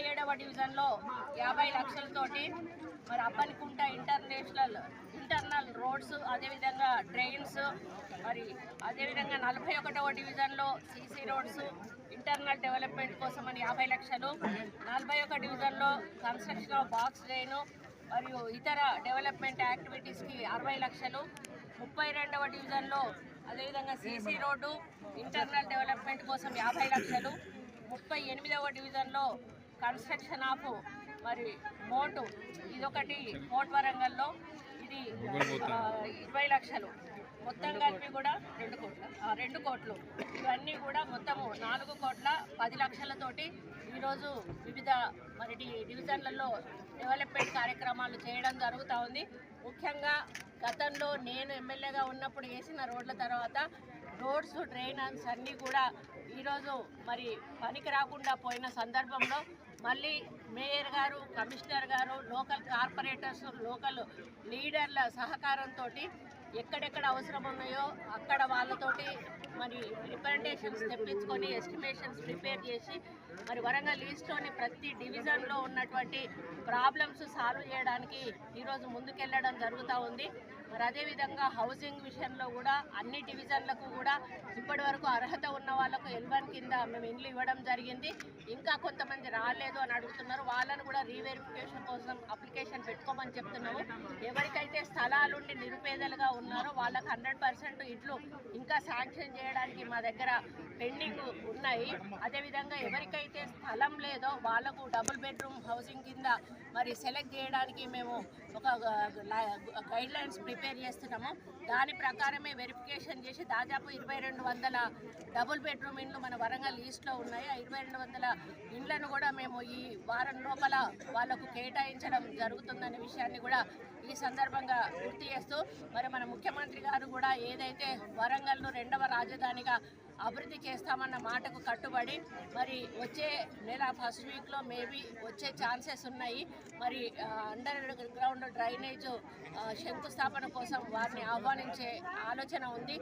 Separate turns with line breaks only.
17వ డివిజన్లో 50 లక్షలతోటి మరి అప్పనికుంట internal roads, అదేవిధంగా డ్రైన్స్, మరి అదేవిధంగా 41వ డివిజన్లో సీసీ రోడ్స్ ఇంటర్నల్ డెవలప్మెంట్ కోసం అని 50 లక్షలు, 41 డివిజన్లో కన్స్ట్రక్షన్ ఆఫ్ బాక్స్ డ్రైను మరియు ఇతర డెవలప్మెంట్ యాక్టివిటీస్కి 60 లక్షలు, 32వ డివిజన్లో అదేవిధంగా సీసీ రోడ్డు ఇంటర్నల్ డెవలప్మెంట్ కోసం 50 లక్షలు, 38వ డివిజన్లో కన్స్ట్రక్షన్ ఆఫ్ మరి మోటు, ఇదొకటి మోట్ వరంగల్లో, ఇది 20 లక్షలు, మొత్తం కలిపి కూడా 2 కోట్లు. ఇవన్నీ కూడా మొత్తము 4,10 లక్షలతోటి ఈరోజు వివిధ మరి డివిజన్లలో డెవలప్మెంట్ కార్యక్రమాలు చేయడం జరుగుతూ ఉంది. ముఖ్యంగా గతంలో నేను ఎమ్మెల్యేగా ఉన్నప్పుడు వేసిన రోడ్ల తర్వాత రోడ్స్, డ్రైన్స్ అన్నీ కూడా ఈరోజు మరి పనికి రాకుండా పోయిన సందర్భంలో మళ్ళీ మేయర్ గారు, కమిషనర్ గారు, లోకల్ కార్పొరేటర్స్, లోకల్ లీడర్ల సహకారంతో ఎక్కడెక్కడ అవసరం ఉన్నాయో అక్కడ వాళ్ళతోటి మరి రిప్రజెంటేషన్స్ తెప్పించుకొని ఎస్టిమేషన్స్ ప్రిపేర్ చేసి మరి వరంగల్ ఈస్ట్లోని ప్రతి డివిజన్లో ఉన్నటువంటి ప్రాబ్లమ్స్ సాల్వ్ చేయడానికి ఈరోజు ముందుకెళ్ళడం జరుగుతూ ఉంది. మరి అదేవిధంగా హౌసింగ్ విషయంలో కూడా అన్ని డివిజన్లకు కూడా ఇప్పటి వరకు అర్హత ఉన్న వాళ్ళకు L1 కింద మేము ఇండ్లు ఇవ్వడం జరిగింది. ఇంకా కొంతమంది రాలేదు అని అడుగుతున్నారు. వాళ్ళను కూడా రీవెరిఫికేషన్ కోసం అప్లికేషన్ పెట్టుకోమని చెప్తున్నాము. ఎవరికైతే స్థలాలుండి నిరుపేదలుగా ఉన్నారో వాళ్ళకు 100% ఇట్లు ఇంకా శాంక్షన్ చేయడానికి మా దగ్గర పెండింగ్ ఉన్నాయి. అదేవిధంగా ఎవరికైతే స్థలం లేదో వాళ్ళకు డబుల్ బెడ్రూమ్ హౌసింగ్ కింద మరి సెలెక్ట్ చేయడానికి మేము ఒక గైడ్ లైన్స్ ప్రిపేర్ చేస్తున్నాము. దాని ప్రకారమే వెరిఫికేషన్ చేసి దాదాపు 2200 డబుల్ బెడ్రూమ్ ఇండ్లు మన వరంగల్ ఈస్ట్లో ఉన్నాయి. ఆ 2200 ఇండ్లను కూడా మేము ఈ వారం లోపల వాళ్ళకు కేటాయించడం జరుగుతుందనే విషయాన్ని కూడా ఈ సందర్భంగా గుర్తు చేస్తూ మరి మన ముఖ్యమంత్రి గారు కూడా ఏదైతే వరంగల్ను 2వ రాజధానిగా అభివృద్ధి చేస్తామన్న మాటకు కట్టుబడి మరి వచ్చే నెల ఫస్ట్ వీక్లో మేబీ వచ్చే ఛాన్సెస్ ఉన్నాయి. మరి అండర్ గ్రౌండ్ డ్రైనేజ్ శంకుస్థాపన కోసం వారిని ఆహ్వానించే ఆలోచన ఉంది.